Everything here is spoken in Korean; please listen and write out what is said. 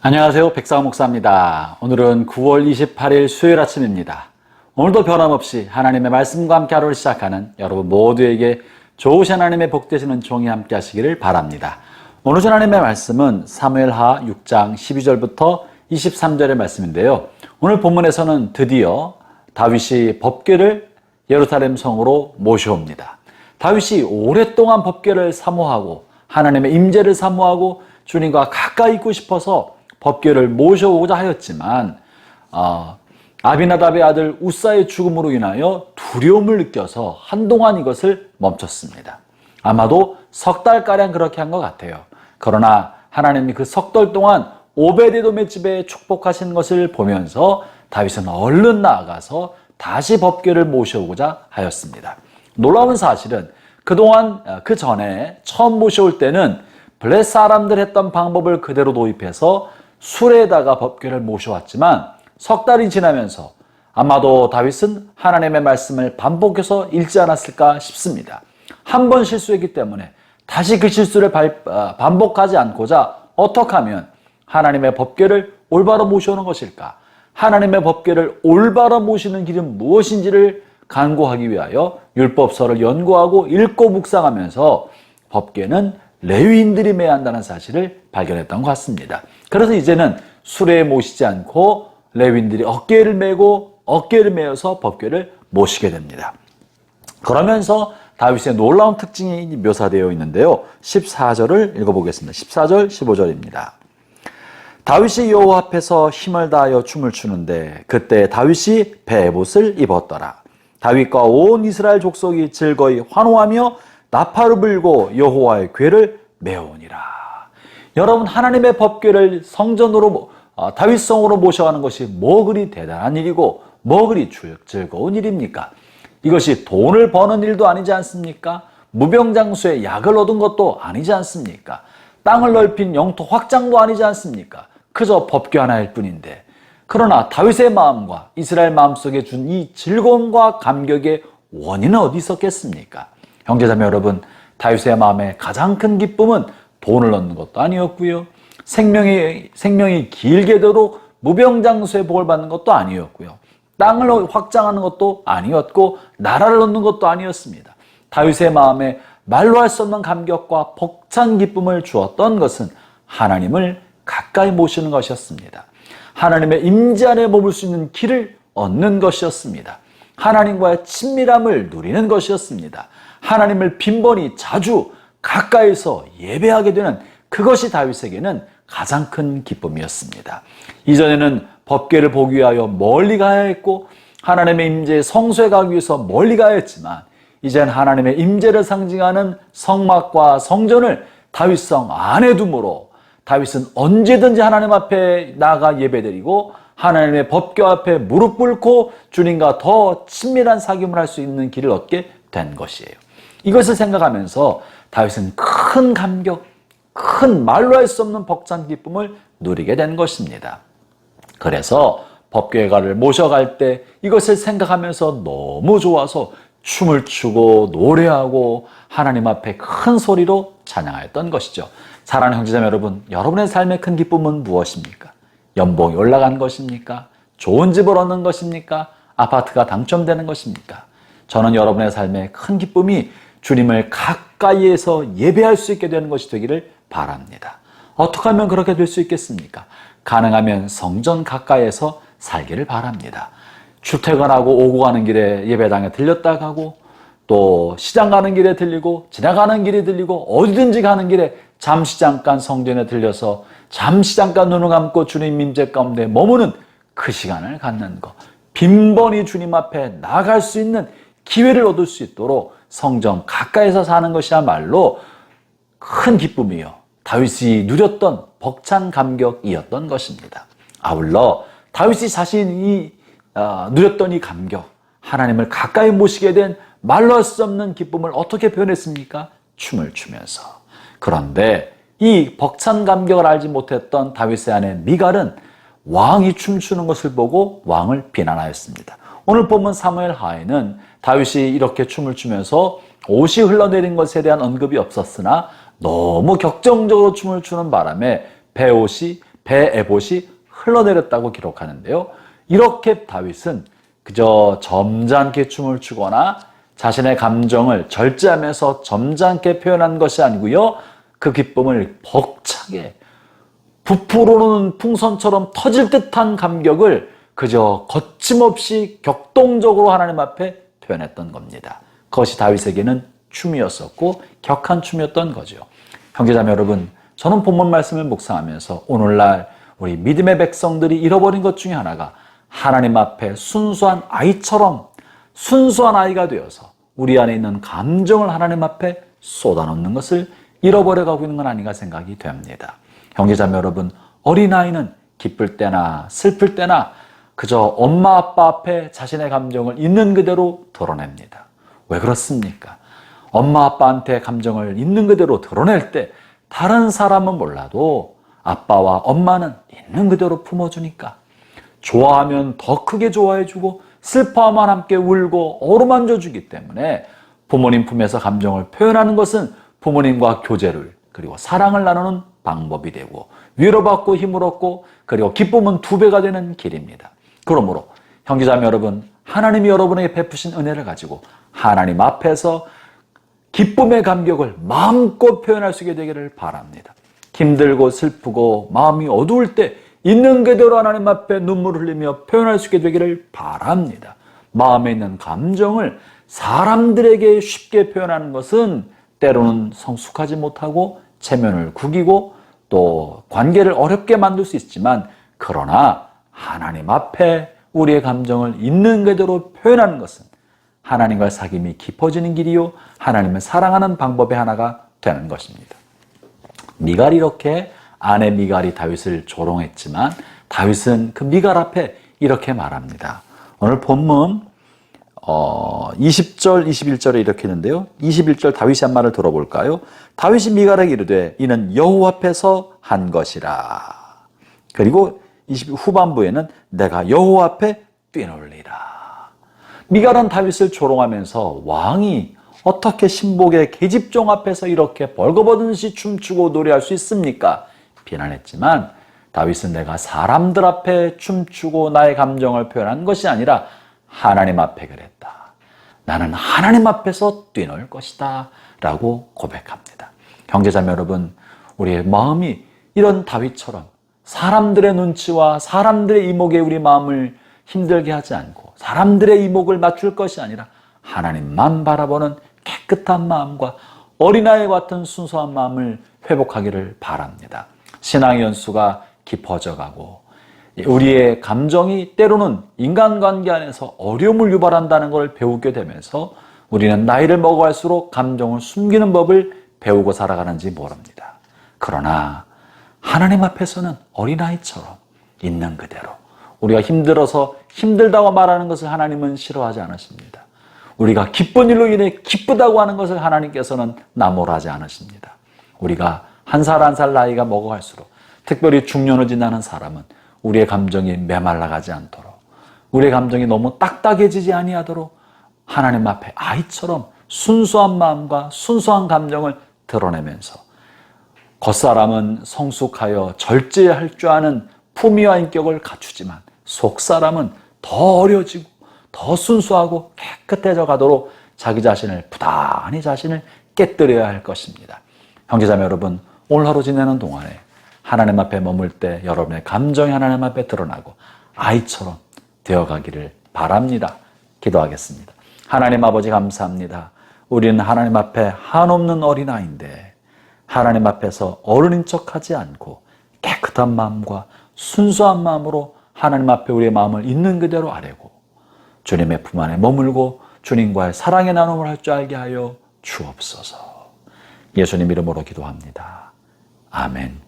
안녕하세요. 백상호 목사입니다. 오늘은 9월 28일 수요일 아침입니다. 오늘도 변함없이 하나님의 말씀과 함께 하루를 시작하는 여러분 모두에게 좋으신 하나님의 복되신 은총이 함께 하시기를 바랍니다. 오늘 전 하나님의 말씀은 사무엘하 6장 12절부터 23절의 말씀인데요. 오늘 본문에서는 드디어 다윗이 법궤를 예루살렘 성으로 모셔옵니다. 다윗이 오랫동안 법궤를 사모하고 하나님의 임재를 사모하고 주님과 가까이 있고 싶어서 법궤를 모셔오고자 하였지만 아비나답의 아들 우사의 죽음으로 인하여 두려움을 느껴서 한동안 이것을 멈췄습니다. 아마도 석 달가량 그렇게 한 것 같아요. 그러나 하나님이 그 석 달 동안 오베데돔의 집에 축복하신 것을 보면서 다윗은 얼른 나아가서 다시 법궤를 모셔오고자 하였습니다. 놀라운 사실은 그동안 그 전에 처음 모셔올 때는 블레 사람들 했던 방법을 그대로 도입해서 수레에다가 법궤를 모셔왔지만 석 달이 지나면서 아마도 다윗은 하나님의 말씀을 반복해서 읽지 않았을까 싶습니다. 한 번 실수했기 때문에 다시 그 실수를 반복하지 않고자 어떻게 하면 하나님의 법궤를 올바로 모셔오는 것일까? 하나님의 법궤를 올바로 모시는 길은 무엇인지를 간구하기 위하여 율법서를 연구하고 읽고 묵상하면서 법궤는 레위인들이 매야 한다는 사실을 발견했던 것 같습니다. 그래서 이제는 수레에 모시지 않고 레위인들이 어깨를 메고 어깨를 메어서 법궤를 모시게 됩니다. 그러면서 다윗의 놀라운 특징이 묘사되어 있는데요. 14절을 읽어보겠습니다. 14절, 15절입니다. 다윗이 여호와 앞에서 힘을 다하여 춤을 추는데 그때 다윗이 베옷을 입었더라. 다윗과 온 이스라엘 족속이 즐거이 환호하며 나팔을 불고 여호와의 궤를 메어오니라. 여러분, 하나님의 법궤를 성전으로 다윗성으로 모셔가는 것이 뭐 그리 대단한 일이고 뭐 그리 즐거운 일입니까? 이것이 돈을 버는 일도 아니지 않습니까? 무병장수의 약을 얻은 것도 아니지 않습니까? 땅을 넓힌 영토 확장도 아니지 않습니까? 그저 법궤 하나일 뿐인데, 그러나 다윗의 마음과 이스라엘 마음속에 준 이 즐거움과 감격의 원인은 어디 있었겠습니까? 형제자매 여러분, 다윗의 마음의 가장 큰 기쁨은 돈을 얻는 것도 아니었고요, 생명이 길게 되도록 무병장수의 복을 받는 것도 아니었고요, 땅을 확장하는 것도 아니었고 나라를 얻는 것도 아니었습니다. 다윗의 마음에 말로 할 수 없는 감격과 벅찬 기쁨을 주었던 것은 하나님을 가까이 모시는 것이었습니다. 하나님의 임재 안에 머물 수 있는 길을 얻는 것이었습니다. 하나님과의 친밀함을 누리는 것이었습니다. 하나님을 빈번히 자주 가까이서 예배하게 되는 그것이 다윗에게는 가장 큰 기쁨이었습니다. 이전에는 법궤를 보기 위하여 멀리 가야 했고 하나님의 임재의 성소에 가기 위해서 멀리 가야 했지만 이제는 하나님의 임재를 상징하는 성막과 성전을 다윗성 안에 두므로 다윗은 언제든지 하나님 앞에 나아가 예배드리고 하나님의 법궤 앞에 무릎 꿇고 주님과 더 친밀한 사귐을 할 수 있는 길을 얻게 된 것이에요. 이것을 생각하면서 다윗은 큰 감격, 큰 말로 할 수 없는 벅찬 기쁨을 누리게 된 것입니다. 그래서 법궤가를 모셔갈 때 이것을 생각하면서 너무 좋아서 춤을 추고 노래하고 하나님 앞에 큰 소리로 찬양하였던 것이죠. 사랑하는 형제자매 여러분, 여러분의 삶의 큰 기쁨은 무엇입니까? 연봉이 올라간 것입니까? 좋은 집을 얻는 것입니까? 아파트가 당첨되는 것입니까? 저는 여러분의 삶의 큰 기쁨이 주님을 가까이에서 예배할 수 있게 되는 것이 되기를 바랍니다. 어떻게 하면 그렇게 될 수 있겠습니까? 가능하면 성전 가까이에서 살기를 바랍니다. 출퇴근하고 오고 가는 길에 예배당에 들렸다 가고 또 시장 가는 길에 들리고 지나가는 길에 들리고 어디든지 가는 길에 잠시 잠깐 성전에 들려서 잠시 잠깐 눈을 감고 주님 임재 가운데 머무는 그 시간을 갖는 것, 빈번히 주님 앞에 나갈 수 있는 기회를 얻을 수 있도록 성전 가까이서 사는 것이야말로 큰 기쁨이요, 다윗이 누렸던 벅찬 감격이었던 것입니다. 아울러 다윗이 자신이 누렸던 이 감격, 하나님을 가까이 모시게 된 말로 할 수 없는 기쁨을 어떻게 표현했습니까? 춤을 추면서. 그런데 이 벅찬 감격을 알지 못했던 다윗의 아내 미갈은 왕이 춤추는 것을 보고 왕을 비난하였습니다. 오늘 본문 사무엘하에는 다윗이 이렇게 춤을 추면서 옷이 흘러내린 것에 대한 언급이 없었으나 너무 격정적으로 춤을 추는 바람에 베옷이 배 에봇이 흘러내렸다고 기록하는데요. 이렇게 다윗은 그저 점잖게 춤을 추거나 자신의 감정을 절제하면서 점잖게 표현한 것이 아니고요. 그 기쁨을 벅차게 부풀어오는 풍선처럼 터질 듯한 감격을 그저 거침없이 격동적으로 하나님 앞에 표현했던 겁니다. 그것이 다윗에게는 춤이었었고 격한 춤이었던 거죠. 형제자매 여러분, 저는 본문 말씀을 묵상하면서 오늘날 우리 믿음의 백성들이 잃어버린 것 중에 하나가 하나님 앞에 순수한 아이처럼 순수한 아이가 되어서 우리 안에 있는 감정을 하나님 앞에 쏟아놓는 것을 잃어버려가고 있는 건 아닌가 생각이 됩니다. 형제자매 여러분, 어린아이는 기쁠 때나 슬플 때나 그저 엄마 아빠 앞에 자신의 감정을 있는 그대로 드러냅니다. 왜 그렇습니까? 엄마 아빠한테 감정을 있는 그대로 드러낼 때 다른 사람은 몰라도 아빠와 엄마는 있는 그대로 품어주니까 좋아하면 더 크게 좋아해주고 슬퍼하면 함께 울고 어루만져 주기 때문에 부모님 품에서 감정을 표현하는 것은 부모님과 교제를 그리고 사랑을 나누는 방법이 되고 위로받고 힘을 얻고 그리고 기쁨은 2배가 되는 길입니다. 그러므로 형제자매 여러분, 하나님이 여러분에게 베푸신 은혜를 가지고 하나님 앞에서 기쁨의 감격을 마음껏 표현할 수 있게 되기를 바랍니다. 힘들고 슬프고 마음이 어두울 때 있는 그대로 하나님 앞에 눈물을 흘리며 표현할 수 있게 되기를 바랍니다. 마음에 있는 감정을 사람들에게 쉽게 표현하는 것은 때로는 성숙하지 못하고 체면을 구기고 또 관계를 어렵게 만들 수 있지만, 그러나 하나님 앞에 우리의 감정을 있는 그대로 표현하는 것은 하나님과의 사귐이 깊어지는 길이요 하나님을 사랑하는 방법의 하나가 되는 것입니다. 미갈이 이렇게 아내 미갈이 다윗을 조롱했지만 다윗은 그 미갈 앞에 이렇게 말합니다. 오늘 본문 20절 21절에 이렇게 있는데요. 21절 다윗이 한 말을 들어볼까요? 다윗이 미갈에게 이르되 이는 여호와 앞에서 한 것이라. 그리고 20 후반부에는 내가 여호와 앞에 뛰놀리라. 미갈은 다윗을 조롱하면서 왕이 어떻게 신복의 계집종 앞에서 이렇게 벌거벗은듯이 춤추고 노래할 수 있습니까? 비난했지만 다윗은 내가 사람들 앞에 춤추고 나의 감정을 표현한 것이 아니라 하나님 앞에 그랬다. 나는 하나님 앞에서 뛰놀 것이다 라고 고백합니다. 형제자매 여러분, 우리의 마음이 이런 다윗처럼 사람들의 눈치와 사람들의 이목에 우리 마음을 힘들게 하지 않고 사람들의 이목을 맞출 것이 아니라 하나님만 바라보는 깨끗한 마음과 어린아이 같은 순수한 마음을 회복하기를 바랍니다. 신앙의 연수가 깊어져 가고 우리의 감정이 때로는 인간관계 안에서 어려움을 유발한다는 것을 배우게 되면서 우리는 나이를 먹어갈수록 감정을 숨기는 법을 배우고 살아가는지 모릅니다. 그러나 하나님 앞에서는 어린아이처럼 있는 그대로 우리가 힘들어서 힘들다고 말하는 것을 하나님은 싫어하지 않으십니다. 우리가 기쁜 일로 인해 기쁘다고 하는 것을 하나님께서는 나무라지 않으십니다. 우리가 한 살 한 살 나이가 먹어갈수록 특별히 중년을 지나는 사람은 우리의 감정이 메말라가지 않도록 우리의 감정이 너무 딱딱해지지 아니하도록 하나님 앞에 아이처럼 순수한 마음과 순수한 감정을 드러내면서 겉사람은 성숙하여 절제할 줄 아는 품위와 인격을 갖추지만 속사람은 더 어려지고 더 순수하고 깨끗해져 가도록 자기 자신을 부단히 자신을 깨뜨려야 할 것입니다. 형제자매 여러분, 오늘 하루 지내는 동안에 하나님 앞에 머물 때 여러분의 감정이 하나님 앞에 드러나고 아이처럼 되어가기를 바랍니다. 기도하겠습니다. 하나님 아버지 감사합니다. 우리는 하나님 앞에 한없는 어린아이인데 하나님 앞에서 어른인 척하지 않고 깨끗한 마음과 순수한 마음으로 하나님 앞에 우리의 마음을 있는 그대로 아뢰고 주님의 품 안에 머물고 주님과의 사랑의 나눔을 할 줄 알게 하여 주옵소서. 예수님 이름으로 기도합니다. 아멘.